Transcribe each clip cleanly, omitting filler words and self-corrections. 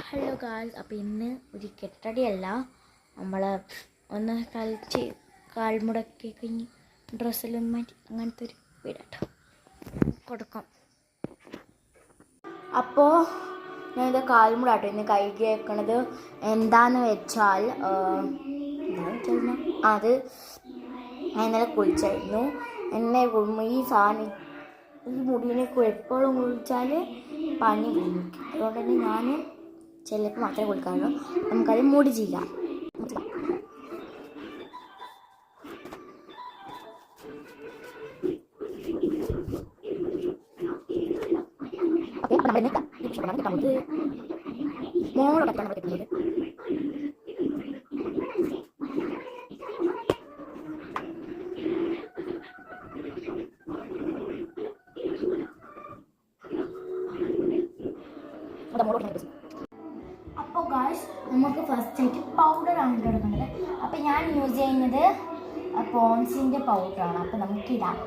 Hello guys, അപ്പോൾ ഇന്ന് ഒരു കെട്ടടിയല്ല, നമ്മൾ ഒന്ന് കളിച്ച് കാൽമുടക്കി കഴിഞ്ഞ് ഡ്രസ്സെല്ലാം മാറ്റി അങ്ങനത്തെ ഒരു വീടാട്ടോ കൊടുക്കാം. അപ്പോൾ ഞാനിത് കാൽമുടാട്ടോ ഇന്ന് കഴുകി വെക്കണത്. എന്താന്ന് വെച്ചാൽ അത് ഞാൻ ഇന്നലെ കുളിച്ചായിരുന്നു. എന്നെ ഈ സാധനം ഈ മുടിനെ എപ്പോഴും കുളിച്ചാൽ പനി വീഴും. അതുകൊണ്ട് തന്നെ ഞാൻ ചിലപ്പോൾ മാത്രമേ കുളിക്കാറുള്ളൂ. നമുക്കത് മുടി ചെയ്യാം. മോളെ പറ്റാൻ പറ്റുന്നത് അപ്പോൾ ഗായ്സ്, നമുക്ക് ഫസ്റ്റ് ആയിട്ട് പൗഡറാണ് ഇട്ട് കൊടുക്കേണ്ടത്. അപ്പോൾ ഞാൻ യൂസ് ചെയ്യുന്നത് പോൺസിൻ്റെ പൗഡറാണ്. അപ്പോൾ നമുക്കിടാം.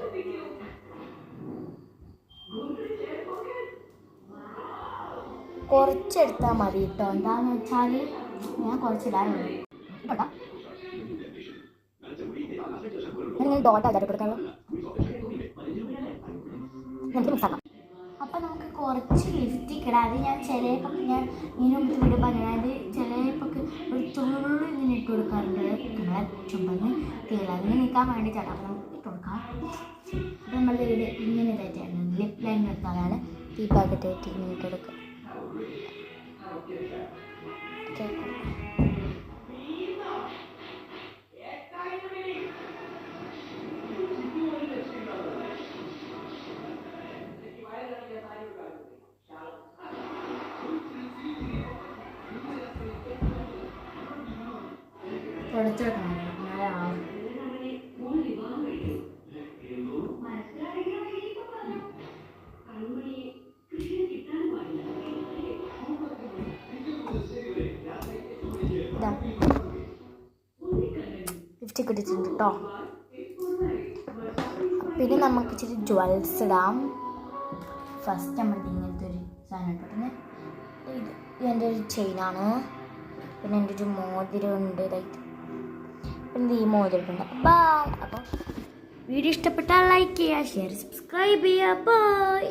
കുറച്ചെടുത്താൽ മതി കേട്ടോ. എന്താണെന്ന് വെച്ചാൽ ഞാൻ കുറച്ചിടാനുള്ളൂ. ഞാൻ ഡോട്ടാ കൊടുക്കാമല്ലോ. നമുക്ക് മിക്സാക്കാം. അപ്പം നമുക്ക് കുറച്ച് ലിപ്സ്റ്റിക് ഇടാം. അത് ഞാൻ ചിലപ്പോൾ ഞാൻ ഇങ്ങനെ വീട് പറഞ്ഞത് ചിലപ്പോൾ ഒരു തുള്ളി ഇങ്ങനെ ഇട്ട് കൊടുക്കാറുണ്ട്. നമ്മളെ ചുമ്പന്ന് തിളങ്ങി നിൽക്കാൻ വേണ്ടിയിട്ടാണ്. അപ്പം നമുക്ക് ഇട്ട് കൊടുക്കാം. അപ്പം നമ്മൾ ഇത് ഇങ്ങനെ ഇതായിട്ടാണ് ലിപ് ലൈൻ എടുക്കാനാണ് ഈ പാക്കറ്റായിട്ട് ഇങ്ങനെ ഇട്ട് കൊടുക്കുക. തുടച്ചെടുക്കണം. ലിപ്സ്റ്റിക് ഇട്ടിട്ടുണ്ട് കേട്ടോ. പിന്നെ നമുക്ക് ഇച്ചിരി ജ്വൽസ് ഇടാം. ഫസ്റ്റ് നമ്മൾ ഇങ്ങനത്തെ ഒരു സാധനം ഇട്ടിട്ടുണ്ട്. ഇത് എൻ്റെ ഒരു ചെയിനാണ്. പിന്നെ എൻ്റെ ഒരു മോതിരം ഉണ്ട്. ഇതായിട്ട് പിന്നെ ഈ മോതിരമുണ്ട്. ബൈ. അപ്പോൾ വീഡിയോ ഇഷ്ടപ്പെട്ടാൽ ലൈക്ക് ചെയ്യുക, ഷെയർ, സബ്സ്ക്രൈബ് ചെയ്യുക. ബൈ.